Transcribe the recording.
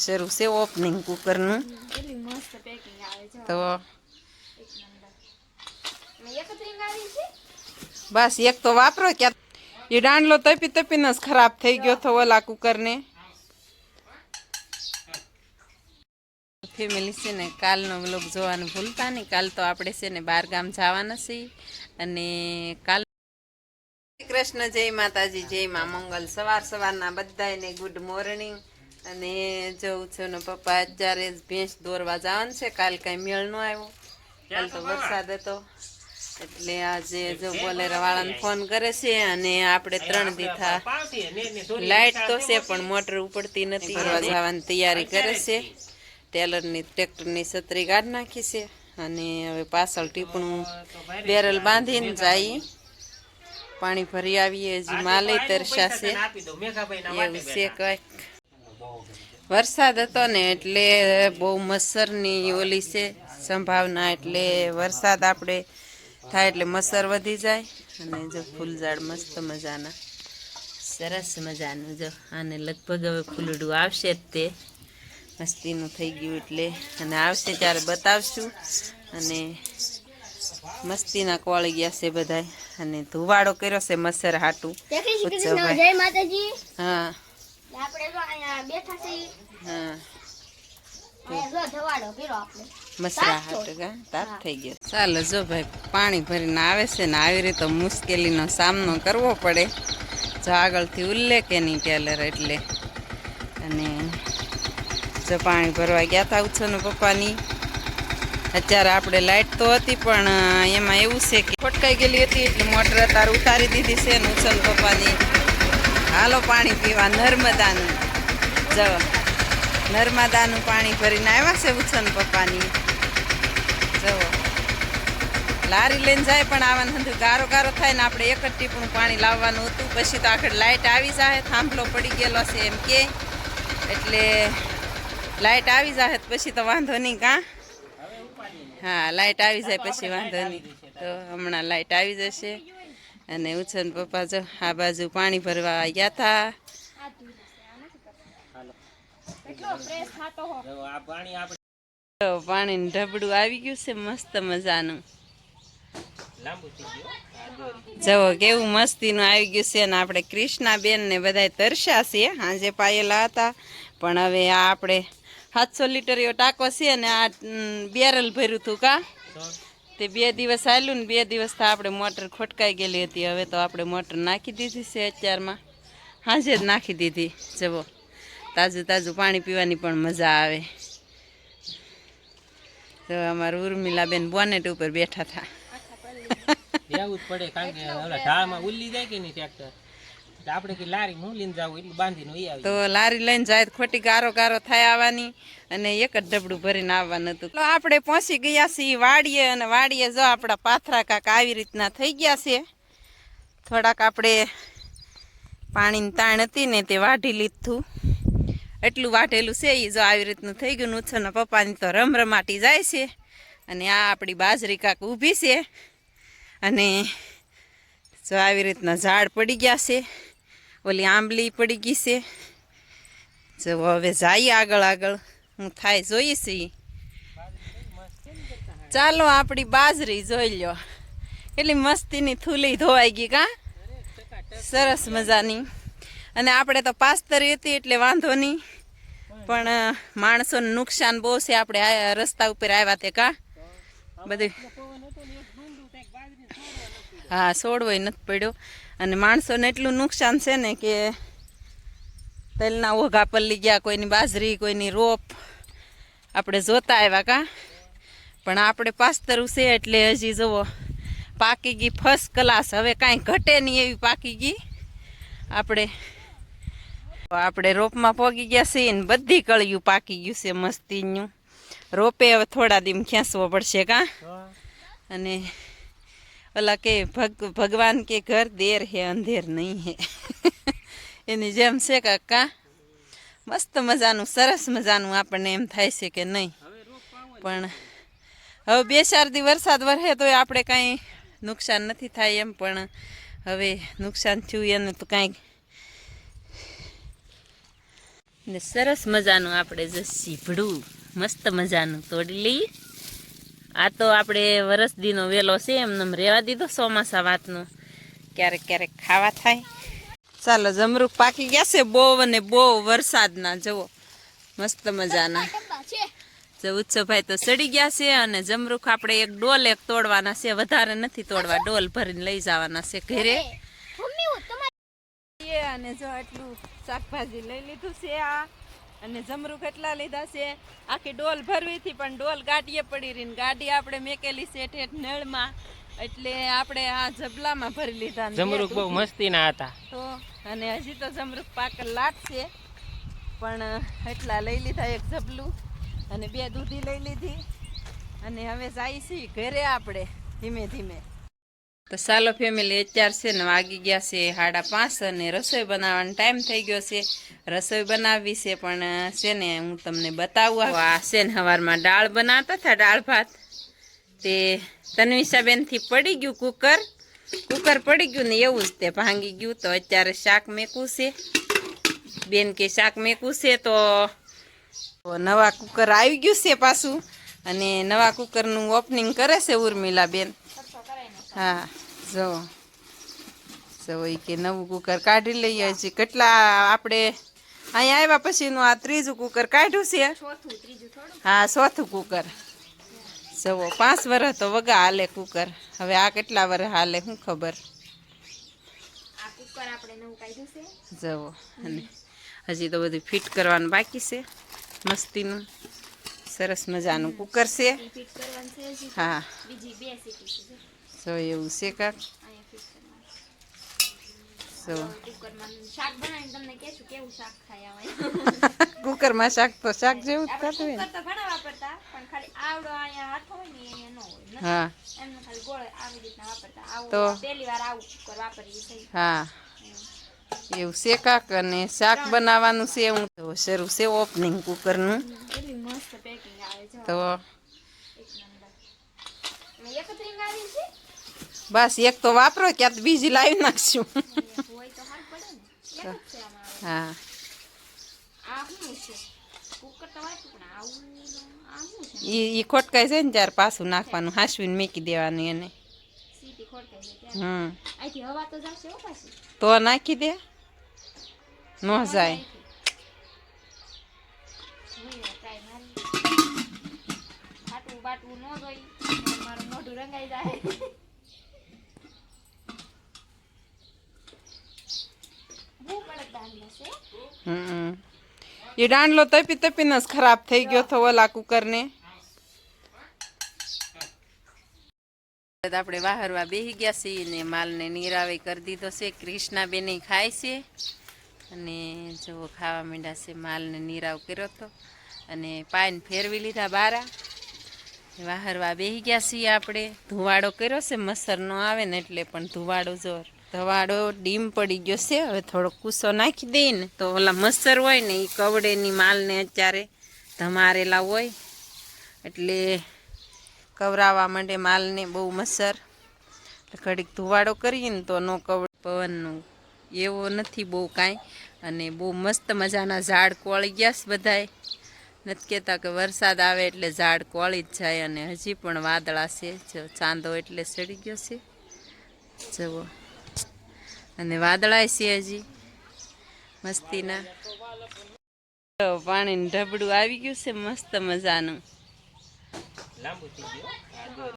શરૂ છે ઓપનિંગ કુકરનું. કેટલી મસ્ત પેકિંગ આવે છે. તો એક નંબર. મે એક જ રિંગ આવી છે. બસ એક તો વાપરો ક્યાં એ દાંડલો તપી તપીને જ ખરાબ થઈ ગયો તો ઓલા કુકરને. ફેમિલી છે ને કાલનો વ્લોગ જોવાનું ભૂલતા નહીં. કાલ તો આપણે છે ને 12 ગામ જવાના છીએ અને કાલ કૃષ્ણ જય માતાજી જય મા મંગલ. સવારના બધાને ગુડ મોર્નિંગ. અને જવું છે ને પપ્પા અત્યારે ભેંસ દોરવા જવાનું છે. કાલ કઈ મેળ ન આવ્યો, કાલ તો વરસાદ હતો એટલે આજે જો બોલેરો વાળાને ફોન કરે છે અને આપણે 3 દીથા લાઈટ તો છે પણ મોટર ઉપડતી નથી. દોરવા જવાની તૈયારી કરે છે. ટેલરની ટ્રેક્ટરની છત્રી કાઢી નાખી છે અને હવે પાછળ ટીપણું બેરલ બાંધીને જાય પાણી ભરી આવીએ. હજી માલે તરસાશે એવું છે કંઈક. વરસાદ હતો ને એટલે બહુ મચ્છરની ઓલી છે સંભાવના, એટલે વરસાદ આપણે થાય એટલે મચ્છર વધી જાય. અને જો ફૂલઝાડ મસ્ત મજાના સરસ મજાનું જો આને લગભગ હવે ફૂલડું આવશે જ તે મસ્તીનું થઈ ગયું એટલે, અને આવશે ત્યારે બતાવશું. અને મસ્તીના કોળી ગયા છે બધાય અને ધુવાડો કર્યો છે મચ્છર હાટું. જય માતાજી. હા આપણે જો અહીંયા બેઠા છીએ. હા અહીંયા જો ધવાડો કર્યો આપણે. મસરા હાટું કા તાપ થઈ ગયો. ચાલો જો ભાઈ પાણી ભરીને આવે છે ને આવી રીતે મુશ્કેલીનો સામનો કરવો પડે. જો આગળથી ઉલ્લેખે નહીં ટેલર એટલે. અને જો પાણી ભરવા ગયા હતા ઉછોને પપ્પાની. અત્યારે આપણે લાઇટ તો હતી પણ એમાં એવું છે કે ફટકાઈ ગયેલી હતી એટલે મોટર અત્યારે ઉતારી દીધી છે ને ઉછોને પપ્પાની. હાલો પાણી પીવા નર્મદાનું. જો નર્મદાનું પાણી ભરીને આવ્યા છે ઉછોને પપ્પાની. જો લારી લઈને જાય પણ આવવાનું હતું ગારો ગારો થાય ને આપણે એક જ ટીપણું પાણી લાવવાનું હતું. પછી તો આખર લાઇટ આવી જાય, થાંભલો પડી ગયેલો છે એમ કે, એટલે લાઇટ આવી જાય પછી તો વાંધો નહીં કાં. હા લાઇટ આવી જાય પછી વાંધો નહીં. તો હમણાં લાઇટ આવી જશે. અને ઉછન પપ્પા જો આ બાજુ પાણી ભરવા ગયા હતા. પાણીનું ઢબડું આવી ગયું છે મસ્ત મજાનું. જવો કેવું મસ્તીનું આવી ગયું છે. અને આપણે કૃષ્ણાબેન ને બધા તરસ્યા છે. હાંજે પાયેલા હતા પણ હવે આ આપણે 700 લીટર એવો ટાંકો છે ને આ બેરલ ભર્યું હતું કા તે 2 દિવસ હાલ્યું ને 2 દિવસ તો આપણે મોટર ખોટકાઈ ગયેલી હતી. હવે તો આપણે મોટર નાખી દીધી છે અત્યારમાં, હાંજે જ નાખી દીધી. જવો તાજું તાજું પાણી પીવાની પણ મજા આવે. તો અમારું ઉર્મિલાબેન બોનેટ ઉપર બેઠા હતા. એવું જ પડે કારણ કે ઓલા ઢાળમાં ઉલ્લી જાય કે નહીં ટ્રેક્ટર, આપણે કે લારી હું લઈને જાવ એટલું બાંધીને વહી આવી. તો લારી લઈને જાય ખોટી ગારો ગારો થાય આવવાની અને એક જ ઢબડું ભરીને આવવાનું હતું. આપણે પહોંચી ગયા છીએ વાડીએ. અને વાડીએ જો આપણા પાથરા કાંક આવી રીતના થઈ ગયા છે. થોડાક આપણે પાણીની તાણ હતી ને તે વાઢી લીધું, એટલું વાઢેલું છે એ જો આવી રીતનું થઈ ગયું. ઉછળના પપ્પાની તો રમરમાટી જાય છે. અને આ આપણી બાજરી કાંક ઊભી છે અને જો આવી રીતના ઝાડ પડી ગયા છે. ઓલી આંબલી પડી ગઈ છે. જો હવે જઈએ આગળ આગળ હું થાય જોઈએ છીએ. ચાલો આપણી બાજરી જોઈ લો એટલી મસ્તીની થૂલી ધોવાઈ ગઈ કા સરસ મજાની. અને આપણે તો પાસ્તરી હતી એટલે વાંધો નહીં, પણ માણસોને નુકસાન બહુ છે. આપણે રસ્તા ઉપર આવ્યા તે કા બધું. હા છોડવોય નથી પડ્યો. અને માણસોને એટલું નુકસાન છે ને કે તલના ઓઘા પલ્લી ગયા, કોઈની બાજરી કોઈની રોપ આપણે જોતા આવ્યા કા. પણ આપણે પાસ્તરું છે એટલે હજી જુઓ પાકી ગઈ ફર્સ્ટ ક્લાસ. હવે કાંઈ ઘટે નહીં એવી પાકી ગઈ. આપણે રોપમાં પોગી ગયા છીએ ને બધી કળિયું પાકી ગયું છે મસ્તીનું. રોપે હવે થોડા દીમ ખેંચવો પડશે કા. અને ઓલા કે ભગવાન કે ઘર દેર હે અંધેર નહીં હે એની જેમ છે કાકા. મસ્ત મજાનું સરસ મજાનું આપણને એમ થાય છે કે નહીં. પણ હવે 2-4 દી વરસાદ વરસે તો આપણે કાંઈ નુકસાન નથી થાય એમ, પણ હવે નુકસાન થયું એને તો કાંઈ ને સરસ મજાનું આપણે જે સીભડું મસ્ત મજાનું તોડી લઈએ. આ તો આપણે વરસદીનો વેલો છે, એમને રેવા દીધો ચોમાસા વાતનો, ક્યારેક ક્યારેક ખાવા થાય. ચાલો જમરૂખ પાકી ગયા છે બહુ, અને બહુ વરસાદના જુઓ મસ્ત મજાના. ડબ્બા છે. જો ઉત્સવભાઈ તો સડી ગયા છે, અને જમરૂખ આપણે એક ડોલ એક તોડવાના છે, વધારે નથી તોડવા, ડોલ ભરીને લઈ જવાના છે ઘરે. મમ્મી હું તમારી અને જો આટલું શાકભાજી લઈ લીધું છે આ, અને જમરૂખ એટલા લીધા છે, આખી ડોલ ભરવી હતી પણ ડોલ ગાડીએ પડી રહી ને ગાડી આપણે મેકેલી છે ઠેઠ નળમાં, એટલે આપણે આ જબલામાં ભરી લીધા. જમરૂખ બહુ મસ્તીના હતા તો અને હજી તો જમરૂખ પાકલ લાગશે, પણ એટલા લઈ લીધા એક જબલું, અને 2 દૂધી લઈ લીધી, અને હવે જાય છે ઘરે આપણે ધીમે ધીમે. તો ચાલો ફેમિલી, અત્યારે છે ને વાગી ગયા છે 5:30, અને રસોઈ બનાવવાનો ટાઈમ થઈ ગયો છે. રસોઈ બનાવવી છે, પણ છે ને હું તમને બતાવું. આ છે ને સવારમાં દાળ બનાવતા હતા, દાળ ભાત, તે તન્વિષાબેનથી પડી ગયું કુકર પડી ગયું ને એવું જ તે ભાંગી ગયું. તો અત્યારે શાક મેકવું છે, બેન કે શાક મેકવું છે, તો નવા કુકર આવી ગયું છે પાછું, અને નવા કુકરનું ઓપનિંગ કરે છે ઉર્મિલા બેન. હા જો એ કે નવું કુકર કાઢી લઈએ. હજી કેટલા આપણે અહીંયા આવ્યા પછીનું આ 3જું કુકર કાઢ્યું છે. ચોથું ત્રીજું થોડું. હા 4થું કુકર. જવો 5 વર્ષ તો વગા હાલે કુકર, હવે આ કેટલા વર્ષ હાલે શું ખબર. આ કુકર આપણે નવું કાઢ્યું છે. જવો અને હજી તો બધું ફિટ કરવાનું બાકી છે, મસ્તીનું સરસ મજાનું કુકર છે. ઈ ફિટ કરવાનું છે હજી. હા બીજી 2 સીટી છે. જો એવું છે કાક. અહીંયા ફિટ કરવાનું. જો કુકરમાં શાક બનાવીને તમને કહેશું કેવું શાક થાય આવે. કુકરમાં શાક તો શાક જેવું જ થતું હોય કુકર ને. તો ઘણા વાપરતા, પણ ખાલી આવડો અહીંયા હાથ હોય ને અહીંયા ન હોય. હા એમને ખાલી ગોળ આવી રીતના વાપરતા. તો આવું પહેલી વાર આવું કુકર વાપરીએ છીએ. હા એવું છે કાક. અને શાક બનાવવાનું છે, હું તો શરૂ છે ઓપનિંગ કુકરનું. કેટલી મસ્ત પેકિંગ આવે છે. તો એક નંબર. અને એક જ રીંગ આવી છે. બસ એક તો વાપરો, ક્યાં તો બીજી લાવી નાખશું. હોય તો સારું પડે ને. એક જ છે આમાં. હા આ શું છે? કુકર તો વાપરું પણ આવું આ શું છે? ઈ ખોટકાય છે ને ત્યારે પાછું નાખવાનું, હાંસવીને મૂકી દેવાનું એને. સીટી ખોટકાઈ છે ત્યારે. હમ અહીંથી હવા તો જશે હો પાછી. તો નાખી દે, ન જાય. બાટવું બાટવું ન જોઈ, મારું મોઢું રંગાઈ જાય. બહુ કડક દાંડલા છે. હમ એ દાંડલો તપી તપીને જ ખરાબ થઈ ગયો તો ઓલા કુકરને. આપણે વાહરવા બેસી ગયા છીએ ને માલને નીરાવે કરી દીધો છે. કૃષ્ણાબેન ખાય છે, અને જો ખાવા માંડ્યા છે. માલને નીરાવ કર્યો હતો અને પાઈને ફેરવી લીધા બારા. વાહરવા બેસી ગયા છીએ આપણે. ધુવાડો કર્યો છે, મસર ન આવે ને એટલે, પણ ધુવાડો જોર ધવાડો ડીમ પડી ગયો છે. હવે થોડો કૂસો નાખી દઈએ ને તો ઓલા મસર હોય ને એ કવડેની માલને અત્યારે ધમારેલા હોય, એટલે કવરાવા માંડે માલને બહુ મસર. ઘડીક ધુવાડો કરીએ ને તો નો કવડ. પવનનું એવો નથી બહુ કાંઈ, અને બહુ મસ્ત મજાના ઝાડ કોળી ગયા છે બધાય. નથી કહેતા કે વરસાદ આવે એટલે ઝાડ કોળી જ જાય, અને હજી પણ વાદળા છે. જો ચાંદો એટલે સડી ગયો છે જુઓ, અને વાદળાય છે હજી મસ્તીના. પાણીનું ઢબડું આવી ગયું છે મસ્ત મજાનું. લાંબુ થઈ ગયું.